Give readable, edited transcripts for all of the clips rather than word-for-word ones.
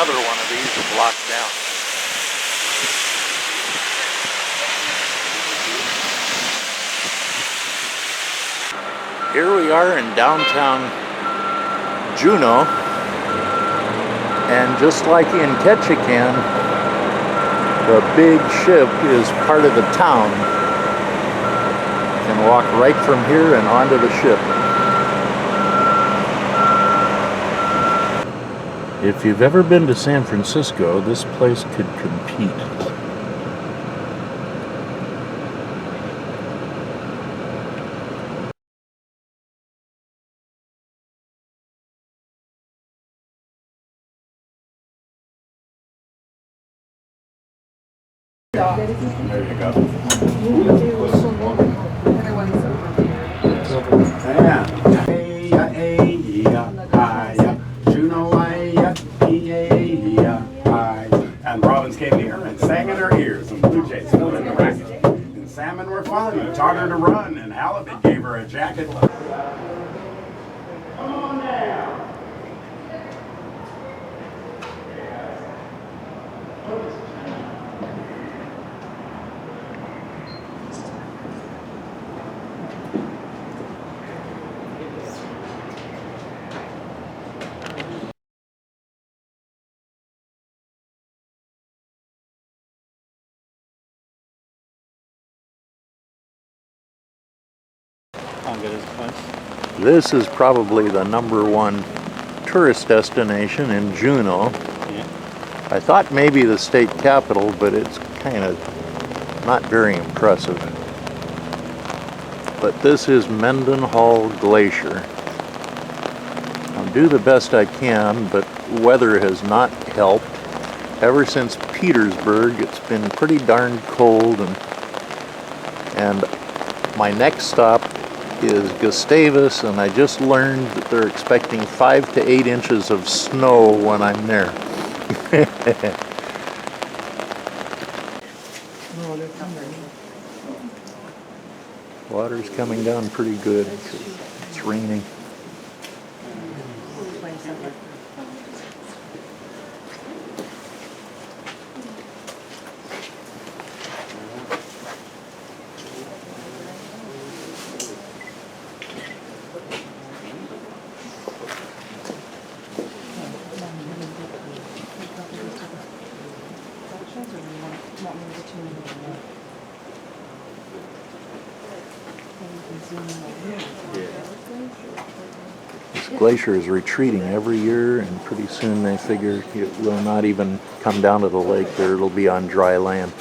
another one of these to block down. Here we are in downtown Juneau, and just like in Ketchikan, the big ship is part of the town. You can walk right from here and onto the ship. If you've ever been to San Francisco, this place could compete. There you go. And robins came near and sang in her ears, and blue jays flew in the racket. And salmon were fun, and taught her to run, and halibut gave her a jacket. Come on now. This is probably the #1 tourist destination in Juneau. Yeah. I thought maybe the state capital, but it's kind of not very impressive. But this is Mendenhall Glacier. I'll do the best I can, but weather has not helped. Ever since Petersburg, it's been pretty darn cold, and my next stop is Gustavus, and I just learned that they're expecting 5 to 8 inches of snow when I'm there. Water's coming down pretty good. It's raining. This glacier is retreating every year, and pretty soon they figure it will not even come down to the lake there. It'll be on dry land.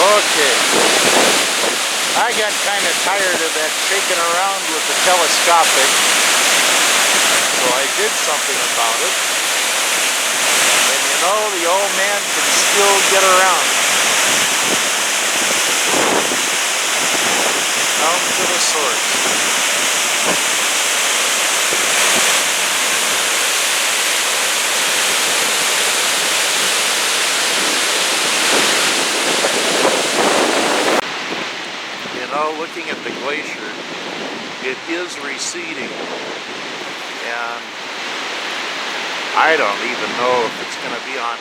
Okay. I got kind of tired of that shaking around with the telescopic, so I did something about it. And you know, the old man can still get around. Down to the source. Looking at the glacier, it is receding, and I don't even know if it's going to be on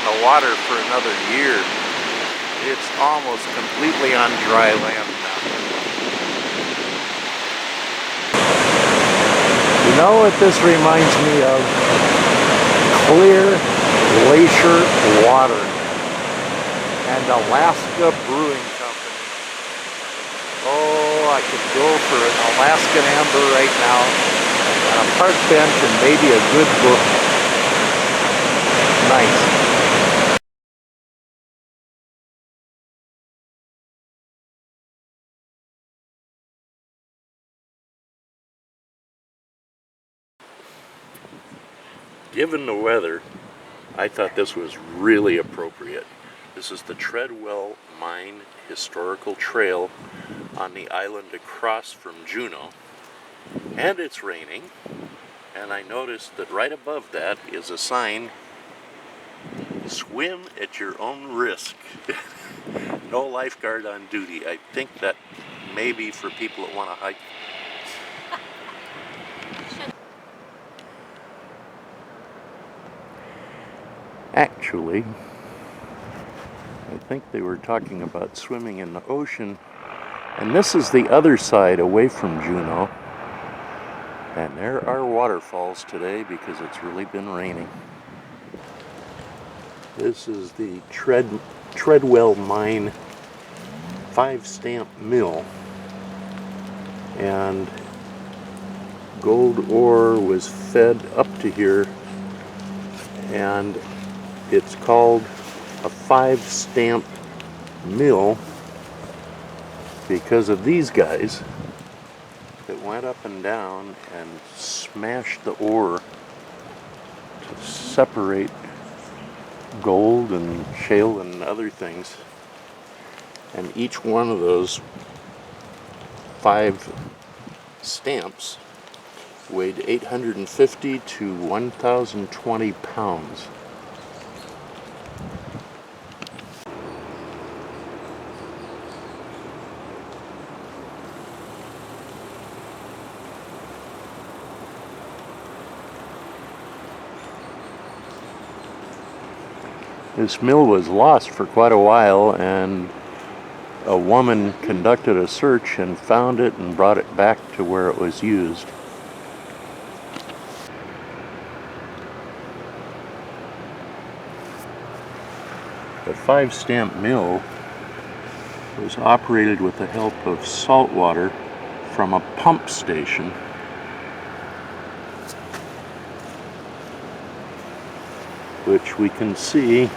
the water for another year. It's almost completely on dry land now. You know what this reminds me of? Clear glacier water and Alaska Brewing Company. Oh, I could go for an Alaskan Amber right now and a park bench and maybe a good book. Nice. Given the weather, I thought this was really appropriate. This is the Treadwell Mine Historical Trail on the island across from Juneau, and it's raining, and I noticed that right above that is a sign, swim at your own risk. No lifeguard on duty. I think that may be for people that want to hike. Actually, I think they were talking about swimming in the ocean, and this is the other side away from Juneau, and there are waterfalls today because it's really been raining. This is the Treadwell Mine 5-stamp mill, and gold ore was fed up to here, and it's called a 5-stamp mill because of these guys that went up and down and smashed the ore to separate gold and shale and other things. And each one of those 5 stamps weighed 850 to 1,020 pounds. This mill was lost for quite a while, and a woman conducted a search and found it and brought it back to where it was used. The 5-stamp mill was operated with the help of salt water from a pump station, which we can see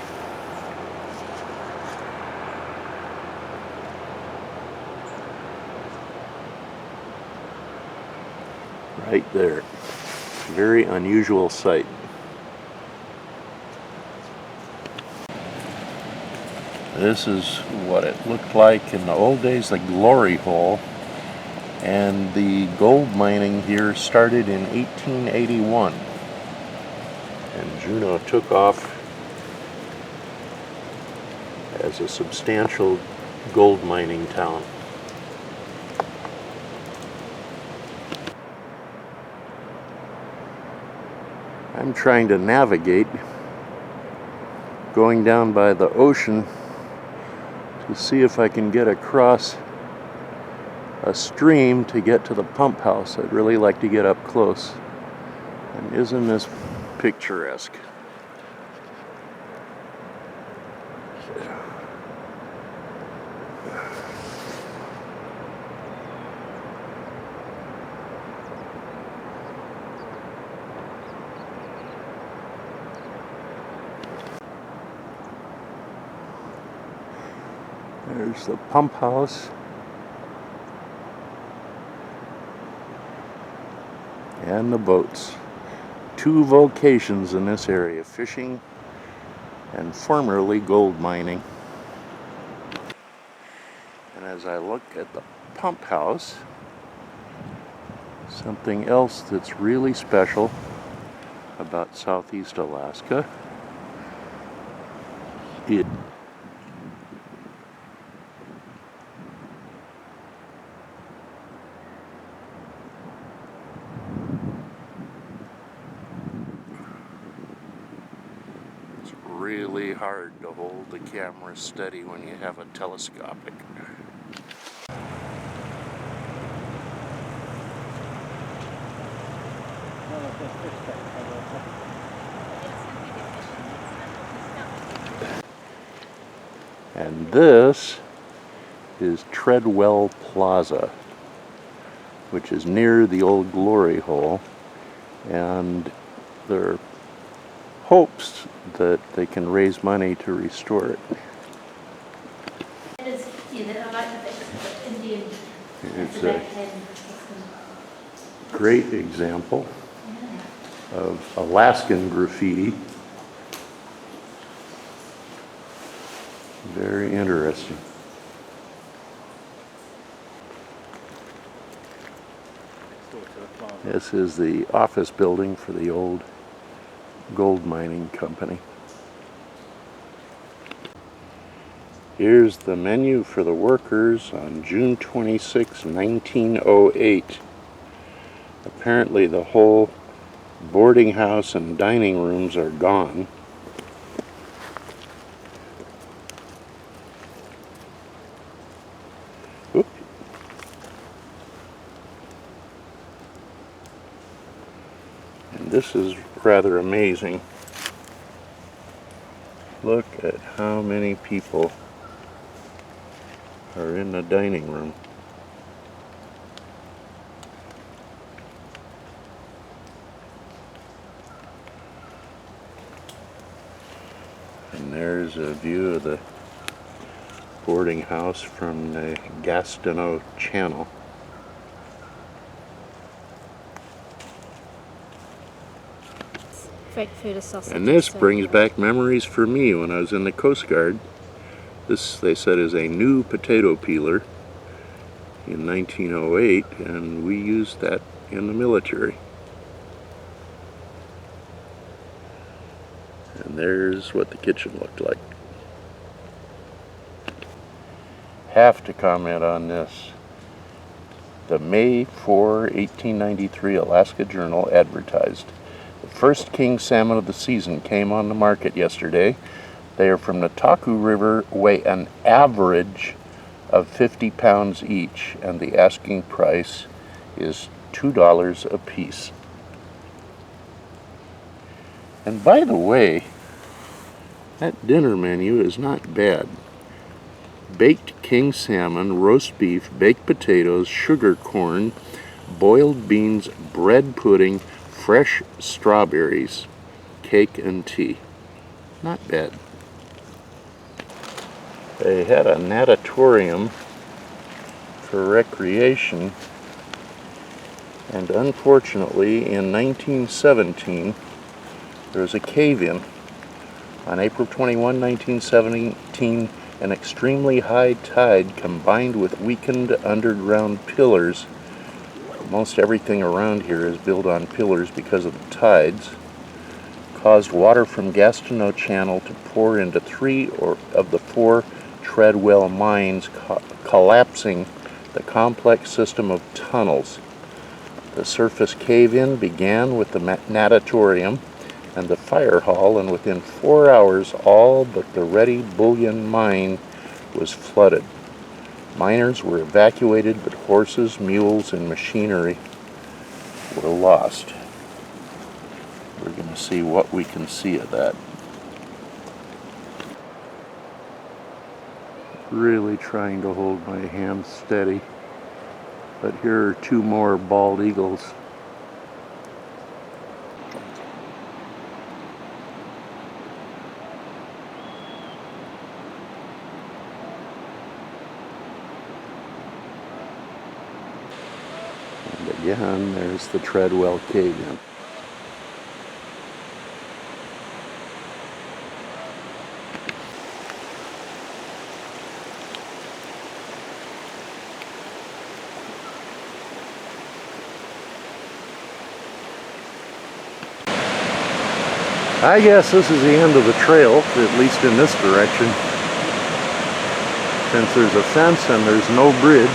right there. Very unusual sight. This is what it looked like in the old days, the glory hole. And the gold mining here started in 1881. And Juneau took off as a substantial gold mining town. I'm trying to navigate going down by the ocean to see if I can get across a stream to get to the pump house. I'd really like to get up close. And isn't this picturesque? There's the pump house. And the boats. 2 vocations in this area, fishing and formerly gold mining. And as I look at the pump house, something else that's really special about Southeast Alaska, it's really hard to hold the camera steady when you have a telescopic. And this is Treadwell Plaza, which is near the old Glory Hole, and there are hopes that they can raise money to restore it. It's, I like the Indian. It's a great example of Alaskan graffiti. Very interesting. This is the office building for the old gold mining company. Here's the menu for the workers on June 26, 1908. Apparently the whole boarding house and dining rooms are gone. Oop. And this is rather amazing. Look at how many people are in the dining room. And there's a view of the boarding house from the Gastineau Channel. Fake food is sausage. And this brings back memories for me when I was in the Coast Guard. This, they said, is a new potato peeler in 1908, and we used that in the military. And there's what the kitchen looked like. Have to comment on this. The May 4, 1893 Alaska Journal advertised, "The first king salmon of the season came on the market yesterday. They are from the Taku River, weigh an average of 50 pounds each, and the asking price is $2 a piece." And by the way, that dinner menu is not bad. Baked king salmon, roast beef, baked potatoes, sugar corn, boiled beans, bread pudding, fresh strawberries, cake and tea. Not bad. They had a natatorium for recreation, and unfortunately in 1917 there was a cave-in. On April 21, 1917, an extremely high tide combined with weakened underground pillars. Most everything around here is built on pillars because of the tides. Caused water from Gastineau Channel to pour into 3 of the 4 Treadwell mines, collapsing the complex system of tunnels. The surface cave-in began with the natatorium and the fire hall, and within 4 hours all but the Ready Bullion mine was flooded. Miners were evacuated, but horses, mules, and machinery were lost. We're going to see what we can see of that. Really trying to hold my hand steady, but here are 2 more bald eagles. And again, there's the Treadwell cave-in. I guess this is the end of the trail, at least in this direction, since there's a fence and there's no bridge.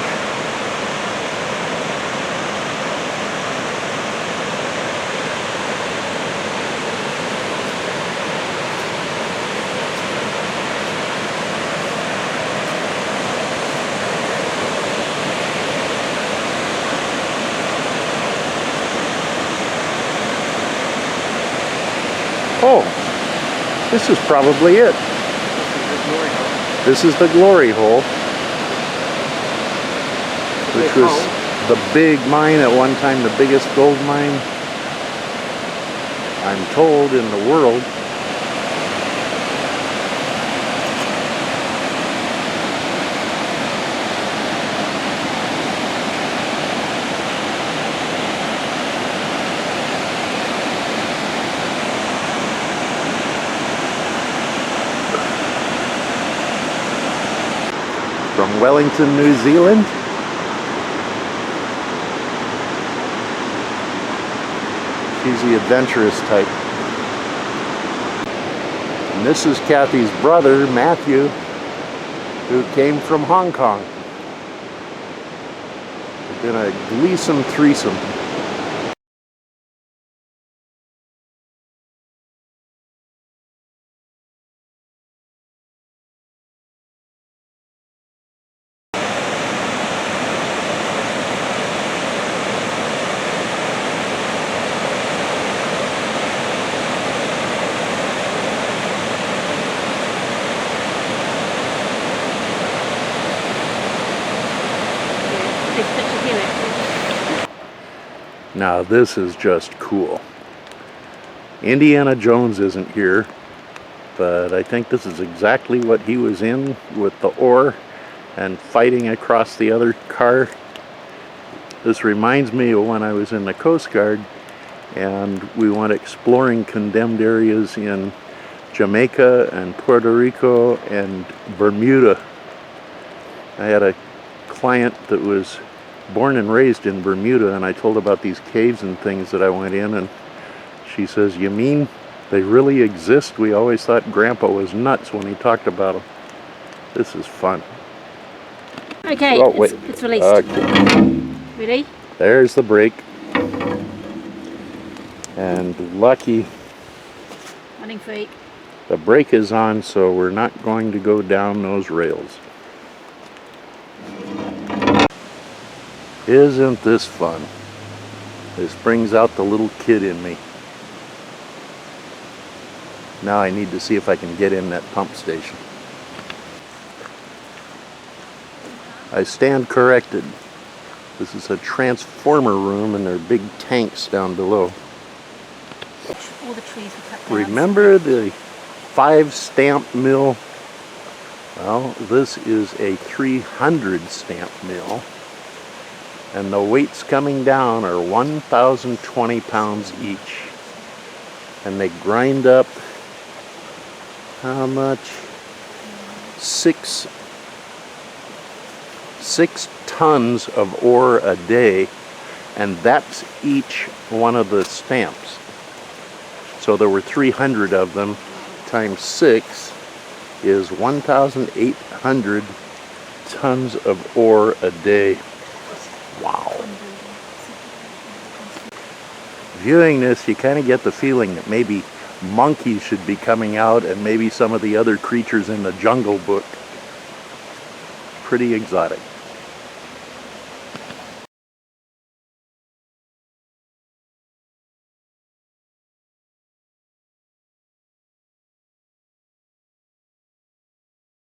Oh, this is probably it. This is the Glory Hole. This is the glory hole, which was the big mine at one time, the biggest gold mine, I'm told, in the world. From Wellington, New Zealand. She's the adventurous type. And this is Kathy's brother, Matthew, who came from Hong Kong. It's been a gleesome threesome. Now this is just cool. Indiana Jones isn't here, but I think this is exactly what he was in with the ore and fighting across the other car. This reminds me of when I was in the Coast Guard and we went exploring condemned areas in Jamaica and Puerto Rico and Bermuda. I had a client that was born and raised in Bermuda, and I told about these caves and things that I went in, and she says, "You mean they really exist? We always thought Grandpa was nuts when he talked about them." This is fun. Okay, oh, wait. it's released. Okay. Ready? There's the brake. And lucky Running feet. the brake is on, so we're not going to go down those rails. Isn't this fun? This brings out the little kid in me. Now I need to see if I can get in that pump station. I stand corrected. This is a transformer room and there are big tanks down below. All the trees were cut down. Remember the 5 stamp mill? Well, this is a 300 stamp mill. And the weights coming down are 1,020 pounds each. And they grind up, how much? 6 tons of ore a day, and that's each one of the stamps. So there were 300 of them, times 6 is 1,800 tons of ore a day. Wow. Viewing this, you kind of get the feeling that maybe monkeys should be coming out and maybe some of the other creatures in the Jungle Book. Pretty exotic.